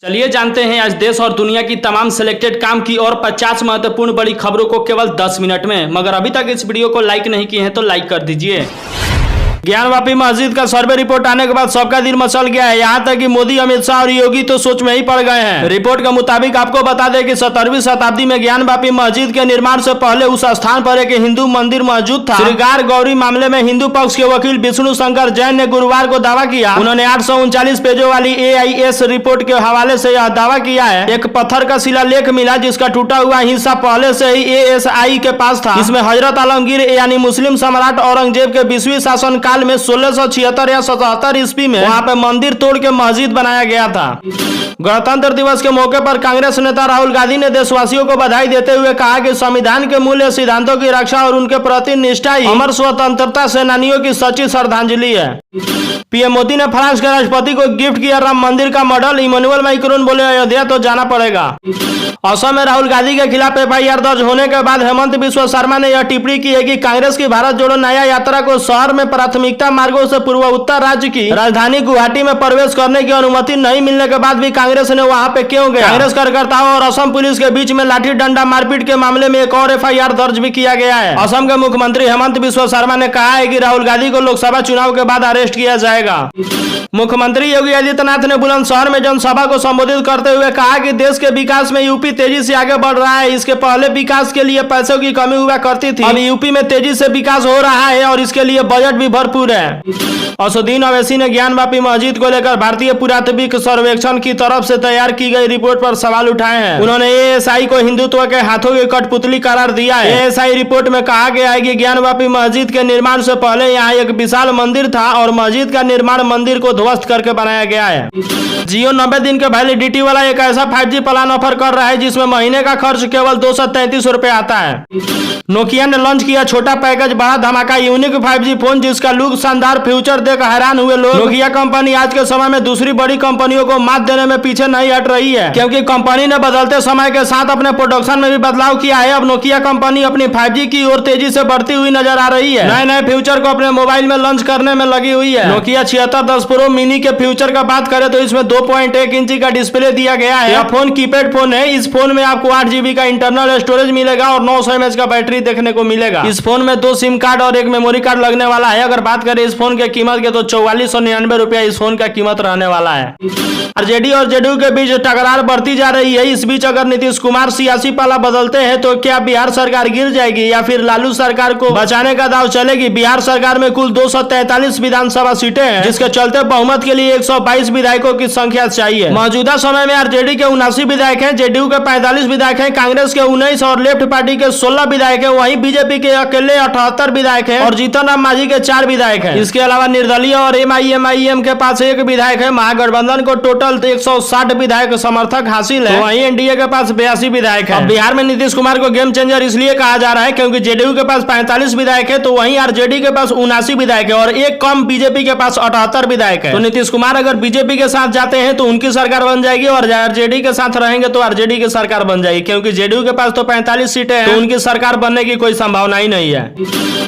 चलिए जानते हैं आज देश और दुनिया की तमाम सिलेक्टेड काम की और 50 महत्वपूर्ण बड़ी खबरों को केवल 10 मिनट में। मगर अभी तक इस वीडियो को लाइक नहीं किए हैं तो लाइक कर दीजिए। ज्ञानवापी मस्जिद का सर्वे रिपोर्ट आने के बाद सबका दिल मचल गया है। यहाँ तक कि मोदी, अमित शाह और योगी तो सोच में ही पड़ गए हैं। रिपोर्ट के मुताबिक आपको बता दें कि 17वीं शताब्दी में ज्ञानवापी मस्जिद के निर्माण से पहले उस स्थान पर एक हिंदू मंदिर मौजूद था। श्रृंगार गौरी मामले में हिंदू पक्ष के वकील विष्णु शंकर जैन ने गुरुवार को दावा किया। उन्होंने 839 पेजों वाली AIS रिपोर्ट के हवाले से यह दावा किया है। एक पत्थर का शिलालेख मिला जिसका टूटा हुआ हिस्सा पहले से ही ASI के पास था। इसमें हजरत आलमगीर यानी मुस्लिम सम्राट औरंगजेब के 20वीं शासन काल में 1676 या 77 ईस्वी में वहां पे मंदिर तोड़ के मस्जिद बनाया गया था। गणतंत्र दिवस के मौके पर कांग्रेस नेता राहुल गांधी ने देशवासियों को बधाई देते हुए कहा कि संविधान के मूल्य सिद्धांतों की रक्षा और उनके प्रति निष्ठा ही अमर स्वतंत्रता सेनानियों की सच्ची श्रद्धांजलि है। पीएम मोदी ने फ्रांस के राष्ट्रपति को गिफ्ट किया राम मंदिर का मॉडल। इमैनुअल मैक्रोन बोले अयोध्या तो जाना पड़ेगा। असम में राहुल गांधी के खिलाफ FIR दर्ज होने के बाद हेमंत बिस्वा शर्मा ने यह टिप्पणी की है कि कांग्रेस की भारत जोड़ो न्याय यात्रा को शहर में प्राथमिकता मार्गों से पूर्व उत्तर राज्य की राजधानी गुवाहाटी में प्रवेश करने की अनुमति नहीं मिलने के बाद भी कांग्रेस ने वहां पे क्यों गया। कांग्रेस कार्यकर्ताओं और असम पुलिस के बीच में लाठी डंडा मारपीट के मामले में एक और FIR दर्ज भी किया गया है। असम के मुख्यमंत्री हेमंत बिस्वा शर्मा ने कहा है कि राहुल गांधी को लोकसभा चुनाव के बाद अरेस्ट किया जाएगा। मुख्यमंत्री योगी आदित्यनाथ ने बुलंदशहर में जनसभा को संबोधित करते हुए कहा कि देश के विकास में यूपी तेजी से आगे बढ़ रहा है। इसके पहले विकास के लिए पैसों की कमी हुआ करती थी, अब यूपी में तेजी से विकास हो रहा है और इसके लिए बजट भी भरपूर है। असुद्दीन ओवैसी ने ज्ञानवापी मस्जिद को लेकर भारतीय पुरातत्विक सर्वेक्षण की तरफ से तैयार की गई रिपोर्ट पर सवाल उठाए हैं। उन्होंने ASI को हिंदुत्व के हाथों की कठपुतली करार दिया है। ASI रिपोर्ट में कहा गया है कि ज्ञानवापी मस्जिद के निर्माण से पहले यहाँ एक विशाल मंदिर था और मस्जिद का निर्माण मंदिर को ध्वस्त करके बनाया गया है। जियो 90 दिन के वैलिडिटी वाला एक ऐसा 5G प्लान ऑफर कर रहा है जिसमें महीने का खर्च केवल 233 रुपए आता है। नोकिया ने लॉन्च किया छोटा पैकेज बड़ा धमाका यूनिक 5G फोन जिसका लुक शानदार फ्यूचर देख हैरान हुए लोग। नोकिया कंपनी आज के समय में दूसरी बड़ी कंपनियों को मात देने में पीछे नहीं हट रही है, क्योंकि कंपनी ने बदलते समय के साथ अपने प्रोडक्शन में भी बदलाव किया है। अब नोकिया कंपनी अपनी 5G की ओर तेजी से बढ़ती हुई नजर आ रही है। नए नए फ्यूचर को अपने मोबाइल में लॉन्च करने में लगी हुई है। नोकिया 7610 प्रो मिनी के फ्यूचर का बात करें तो इसमें 2.1 इंची का डिस्प्ले दिया गया है। यह फोन कीपैड फोन है। इस फोन में आपको 8 GB का इंटरनल स्टोरेज मिलेगा और 900 mAh का बैटरी देखने को मिलेगा। इस फोन में 2 सिम कार्ड और एक मेमोरी कार्ड लगने वाला है। अगर बात करें इस फोन के कीमत के तो 4499 रुपया इस फोन का कीमत रहने वाला है। RJD और JDU के बीच टकरार बढ़ती जा रही है। इस बीच अगर नीतीश कुमार सियासी पाला बदलते हैं तो क्या बिहार सरकार गिर जाएगी या फिर लालू सरकार को बचाने का दाव चलेगी। बिहार सरकार में कुल 243 विधानसभा सीटें हैं, जिसके चलते बहुमत के लिए 122 विधायकों की संख्या चाहिए। मौजूदा समय में RJD के 79 विधायक हैं, JDU के 45 विधायक हैं, कांग्रेस के 19 और लेफ्ट पार्टी के 16 विधायक हैं। वहीं बीजेपी के अकेले 78 विधायक हैं और जीतन राम मांझी के 4 विधायक हैं। इसके अलावा निर्दलीय और MIM के पास 1 विधायक है। महागठबंधन को टोटल 160 विधायक समर्थक हासिल है। वहीं NDA के पास 82 विधायक है। बिहार में नीतीश कुमार को गेम चेंजर इसलिए कहा जा रहा है क्योंकि JDU के पास 45 विधायक है तो वहीं RJD के पास 79 विधायक है और एक कम बीजेपी के पास 78 विधायक है। तो नीतीश कुमार अगर बीजेपी के साथ जाते हैं तो उनकी सरकार बन जाएगी और RJD के साथ रहेंगे तो RJD की सरकार बन जाएगी, क्योंकि JDU के पास तो 45 सीटें हैं तो उनकी सरकार बनने की कोई संभावना ही नहीं है।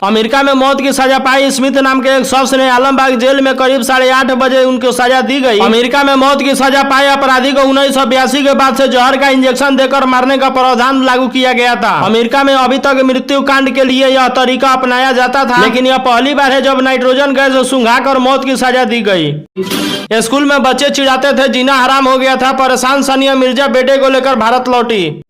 अमेरिका में मौत की सजा पाई स्मिथ नाम के एक शख्स ने आलमबाग जेल में करीब 8:30 बजे उनको सजा दी गई। अमेरिका में मौत की सजा पाए अपराधी को 1982 के बाद से जहर का इंजेक्शन देकर मारने का प्रावधान लागू किया गया था। अमेरिका में अभी तक मृत्यु कांड के लिए यह तरीका अपनाया जाता था, लेकिन यह पहली बार है जब नाइट्रोजन गैस सुंघाकर मौत की सजा दी गई। स्कूल में बच्चे चिढ़ाते थे, जीना हराम हो गया था। परेशान सानिया मिर्जा बेटे को लेकर भारत लौटी।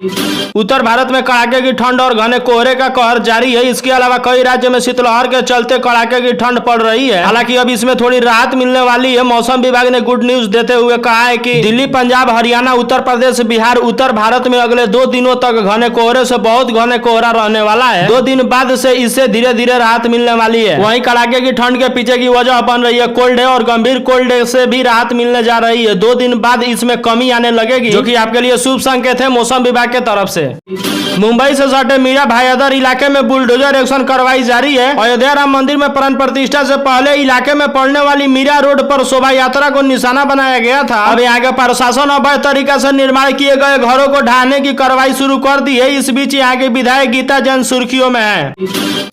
उत्तर भारत में कड़ाके की ठंड और घने कोहरे का कहर जारी है। इसके अलावा कई राज्यों में शीतलहर के चलते कड़ाके की ठंड पड़ रही है। हालांकि अब इसमें थोड़ी राहत मिलने वाली है। मौसम विभाग ने गुड न्यूज देते हुए कहा है कि दिल्ली, पंजाब, हरियाणा, उत्तर प्रदेश, बिहार, उत्तर भारत में अगले 2 दिनों तक घने कोहरे से बहुत घने कोहरा रहने वाला है। 2 दिन बाद से इससे धीरे धीरे राहत मिलने वाली है। वहीं कड़ाके की ठंड के पीछे की वजह बन रही है कोल्ड डे और गंभीर कोल्ड डे से भी राहत मिलने जा रही है। 2 दिन बाद इसमें कमी आने लगेगी, जो कि आपके लिए शुभ संकेत है मौसम विभाग के तरफ से। मुंबई से सटे मीरा भाईदर इलाके में बुलडोजर एक्शन कार्रवाई जारी है। अयोध्या राम मंदिर में प्राण प्रतिष्ठा से पहले इलाके में पड़ने वाली मीरा रोड पर शोभा यात्रा को निशाना बनाया गया था। अब यहाँ के प्रशासन अवैध तरीका से निर्माण किए गए घरों को ढहाने की कार्रवाई शुरू कर दी है। इस बीच यहाँ के विधायक गीता जैन सुर्खियों में है।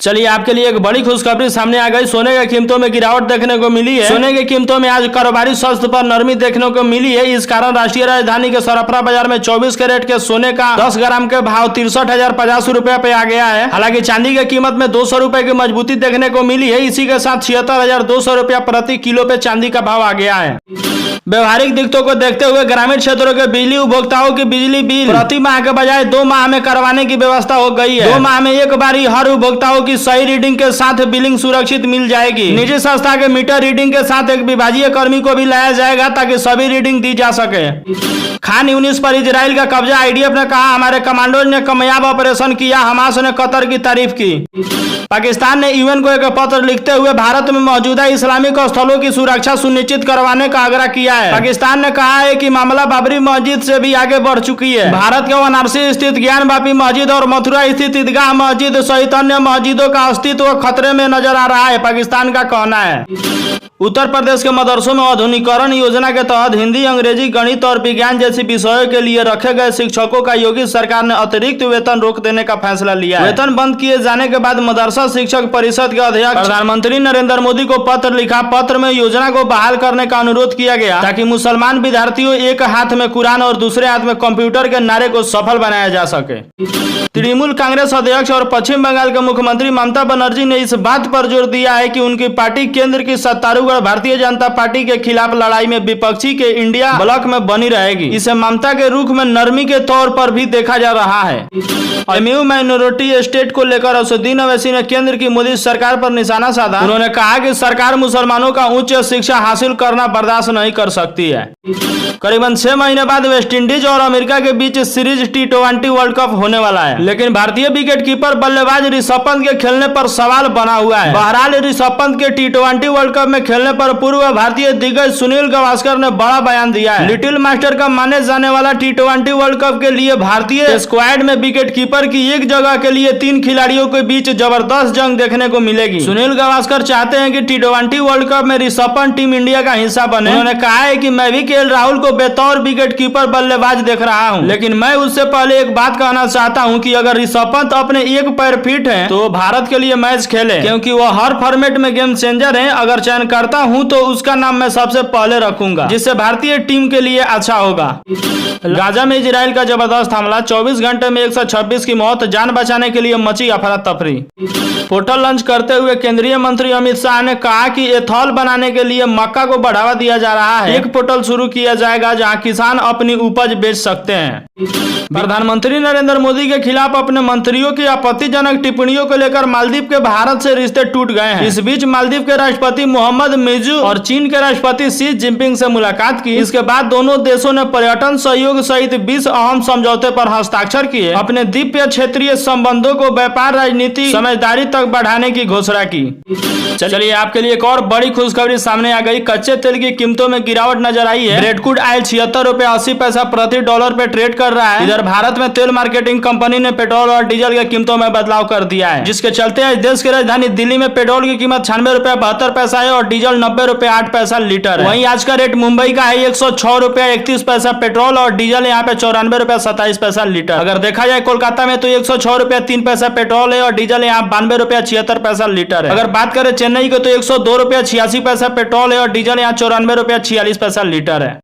चलिए आपके लिए एक बड़ी खुशखबरी सामने आ गई। सोने की कीमतों में गिरावट देखने को मिली है। सोने की कीमतों में आज कारोबार बारिश स्वास्थ्य पर नरमी देखने को मिली है। इस कारण राष्ट्रीय राजधानी के सरफरा बाजार में 24 कैरेट के सोने का 10 ग्राम के भाव 63,050 रुपए पे आ गया है। हालांकि चांदी की कीमत में 200 रुपए की मजबूती देखने को मिली है। इसी के साथ 76,200 रुपया प्रति किलो पे चांदी का भाव आ गया है। व्यवहारिक दिक्कतों को देखते हुए ग्रामीण क्षेत्रों के बिजली उपभोक्ताओं की बिजली बिल प्रति माह के बजाय 2 माह में करवाने की व्यवस्था हो गई है। 2 माह में एक बार ही हर उपभोक्ताओं की सही रीडिंग के साथ बिलिंग सुरक्षित मिल जाएगी। निजी संस्था के मीटर रीडिंग के साथ एक विभागीय कर्मी को भी लाया जाएगा ताकि सभी रीडिंग दी जा सके। खान यूनिस पर इजराइल का कब्जा। आईडीएफ ने कहा हमारे कमांडोज ने कामयाब ऑपरेशन किया। हमास ने कतर की तारीफ की। पाकिस्तान ने यूएन को एक पत्र लिखते हुए भारत में मौजूदा इस्लामिक स्थलों की सुरक्षा सुनिश्चित करवाने का आग्रह किया है। पाकिस्तान ने कहा है कि मामला बाबरी मस्जिद से भी आगे बढ़ चुकी है। भारत के वाराणसी स्थित ज्ञानवापी मस्जिद और मथुरा स्थित ईदगाह मस्जिद सहित अन्य मस्जिदों का अस्तित्व खतरे में नजर आ रहा है, पाकिस्तान का कहना है। उत्तर प्रदेश के मदरसों में आधुनिकीकरण योजना के तहत हिंदी, अंग्रेजी, गणित और विज्ञान जैसी विषयों के लिए रखे गए शिक्षकों का योगी सरकार ने अतिरिक्त वेतन रोक देने का फैसला लिया है। वेतन बंद किए जाने के बाद मदरसा शिक्षक परिषद के अध्यक्ष प्रधानमंत्री नरेंद्र मोदी को पत्र लिखा। पत्र में योजना को बहाल करने का अनुरोध किया गया ताकि मुसलमान विद्यार्थियों एक हाथ में कुरान और दूसरे हाथ में कंप्यूटर के नारे को सफल बनाया जा सके। तृणमूल कांग्रेस अध्यक्ष और पश्चिम बंगाल के मुख्यमंत्री ममता बनर्जी ने इस बात पर जोर दिया है कि उनकी पार्टी केंद्र की सत्तारूढ़ भारतीय जनता पार्टी के खिलाफ लड़ाई में विपक्षी के इंडिया ब्लॉक में बनी रहेगी। इसे ममता के रुख में नरमी के तौर पर भी देखा जा रहा है। एमयू माइनॉरिटी स्टेट को लेकर असदुद्दीन अवैसी ने केंद्र की मोदी सरकार पर निशाना साधा। उन्होंने कहा कि सरकार मुसलमानों का उच्च शिक्षा हासिल करना बर्दाश्त नहीं कर सकती है। करीबन 6 महीने बाद वेस्टइंडीज और अमेरिका के बीच सीरीज T20 वर्ल्ड कप होने वाला है, लेकिन भारतीय विकेट कीपर बल्लेबाज ऋषभ पंत के खेलने पर सवाल बना हुआ है। बहरहाल ऋषभ पंत के T20 वर्ल्ड कप में खेलने पर पूर्व भारतीय दिग्गज सुनील गावस्कर ने बड़ा बयान दिया है। लिटिल मास्टर का माने जाने वाला T20 वर्ल्ड कप के लिए भारतीय स्क्वाड में विकेट कीपर की एक जगह के लिए 3 खिलाड़ियों के बीच जबरदस्त जंग देखने को मिलेगी। सुनील गावस्कर चाहते हैं कि T20 वर्ल्ड कप में ऋषभ पंत टीम इंडिया का हिस्सा बने। उन्होंने कहा है कि मैं भी KL राहुल को बतौर विकेट कीपर बल्लेबाज देख रहा हूं, लेकिन मैं उससे पहले एक बात कहना चाहता हूं कि अगर ऋषभ पंत अपने एक पैर फिट है तो भारत के लिए मैच खेले, क्योंकि वो हर फॉर्मेट में गेम चेंजर है। अगर चयन करता हूं तो उसका नाम मैं सबसे पहले रखूंगा, जिससे भारतीय टीम के लिए अच्छा होगा। गाजा में इजराइल का जबरदस्त हमला। 24 घंटे में 126 की मौत। जान बचाने के लिए मची अफरा तफरी। पोर्टल लॉन्च करते हुए केंद्रीय मंत्री अमित शाह ने कहा कि एथॉल बनाने के लिए मक्का को बढ़ावा दिया जा रहा है। एक पोर्टल शुरू किया जाएगा जहां किसान अपनी उपज बेच सकते हैं। प्रधानमंत्री नरेंद्र मोदी के खिलाफ अपने मंत्रियों की आपत्तिजनक टिप्पणियों को लेकर मालदीव के भारत से रिश्ते टूट गए हैं। इस बीच मालदीव के राष्ट्रपति मोहम्मद मिर्जू और चीन के राष्ट्रपति शी जिनपिंग से मुलाकात की। इसके बाद दोनों देशों ने पर्यटन सहयोग सहित 20 अहम समझौते पर हस्ताक्षर किए। अपने द्वीपीय क्षेत्रीय संबंधों को व्यापार, राजनीति, समझदारी तक बढ़ाने की घोषणा की। चलिए आपके लिए एक और बड़ी खुशखबरी सामने आ गई। कच्चे तेल की कीमतों में गिरावट नजर आई है। ब्रेड क्रूड ऑयल 76 रुपए 80 पैसा प्रति डॉलर पे ट्रेड कर रहा है। इधर भारत में तेल मार्केटिंग कंपनी ने पेट्रोल और डीजल की कीमतों में बदलाव कर दिया है, जिसके चलते आज देश की राजधानी दिल्ली में पेट्रोल की कीमत 96 रुपए 72 पैसा है और डीजल 90 रुपए 8 पैसा लीटर है। वहीं आज का रेट मुंबई का है 106 रुपए 31 पैसा पेट्रोल और डीजल यहाँ पे 94 रुपए 27 पैसा लीटर। अगर देखा जाए कोलकाता में तो 106 रुपए 3 पैसा पेट्रोल है और डीजल यहाँ 92 रुपए 76 पैसा लीटर है। अगर बात करें चेन्नई को तो 102 रुपए 86 पैसा पेट्रोल है और डीजल यहाँ 94 रुपए 46 पैसा लीटर है।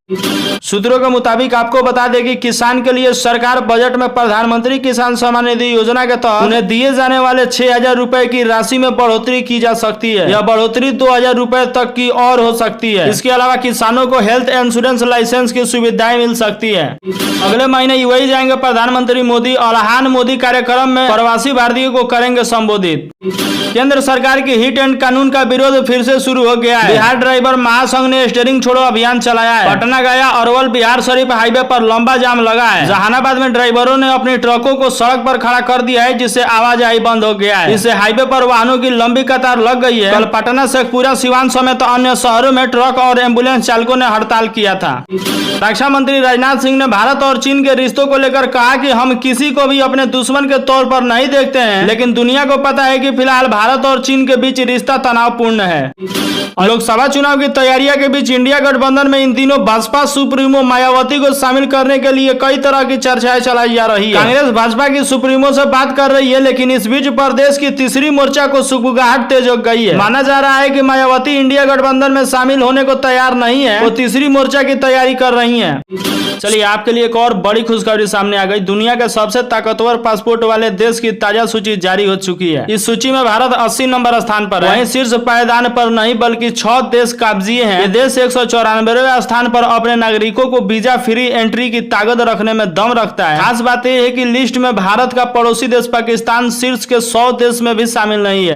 सूत्रों के मुताबिक आपको बता दें कि किसान के लिए सरकार बजट में प्रधानमंत्री किसान सम्मान निधि योजना के तहत उन्हें दिए जाने वाले 6,000 रुपए की राशि में बढ़ोतरी की जा सकती है। यह बढ़ोतरी 2,000 रुपए तक की और हो सकती है। इसके अलावा किसानों को हेल्थ इंश्योरेंस लाइसेंस की सुविधाएं मिल सकती है। अगले महीने यूएई जाएंगे प्रधानमंत्री मोदी। अल्हान मोदी कार्यक्रम में प्रवासी भारतीयों को करेंगे संबोधित। केंद्र सरकार की हिट एंड कानून का विरोध फिर से शुरू हो गया है। बिहार ड्राइवर महासंघ ने स्टीयरिंग छोड़ो अभियान चलाया है। पटना गया अरवल बिहार शरीफ हाईवे पर लंबा जाम लगा है। जहानाबाद में ड्राइवरों ने अपनी ट्रकों को सड़क पर खड़ा कर दिया है, जिससे आवाजाही बंद हो गया है। इससे हाईवे पर वाहनों की लंबी कतार लग गई है। कल पटना से पूरा सिवान समेत अन्य शहरों में ट्रक और एम्बुलेंस चालकों ने हड़ताल किया था। रक्षा मंत्री राजनाथ सिंह ने भारत और चीन के रिश्तों को लेकर कहा कि हम किसी को भी अपने दुश्मन के तौर पर नहीं देखते हैं, लेकिन दुनिया को पता है कि फिलहाल भारत और चीन के बीच रिश्ता तनावपूर्ण है। लोकसभा चुनाव की तैयारियों के बीच इंडिया गठबंधन में इन दिनों भाजपा सुप्रीमो मायावती को शामिल करने के लिए कई तरह की चर्चाएं चलाई जा रही है। कांग्रेस भाजपा की सुप्रीमो से बात कर रही है, लेकिन इस बीच प्रदेश की तीसरी मोर्चा को सुगबुगाहट तेज हो गई है। माना जा रहा है कि मायावती इंडिया गठबंधन में शामिल होने को तैयार नहीं है, वो तीसरी मोर्चा की तैयारी कर रही हैं। चलिए आपके लिए एक और बड़ी खुशखबरी सामने आ गई। दुनिया के सबसे ताकतवर पासपोर्ट वाले देश की ताजा सूची जारी हो चुकी है। इस सूची में भारत 80 नंबर स्थान पर है। वहीं शीर्ष पायदान पर नहीं बल्कि 6 देश कब्जिए हैं। ये देश 194वें स्थान पर अपने नागरिकों को वीजा फ्री एंट्री की ताकत रखने में दम रखता है। खास बात यह है कि लिस्ट में भारत का पड़ोसी देश पाकिस्तान शीर्ष के 100 देश में भी शामिल नहीं है।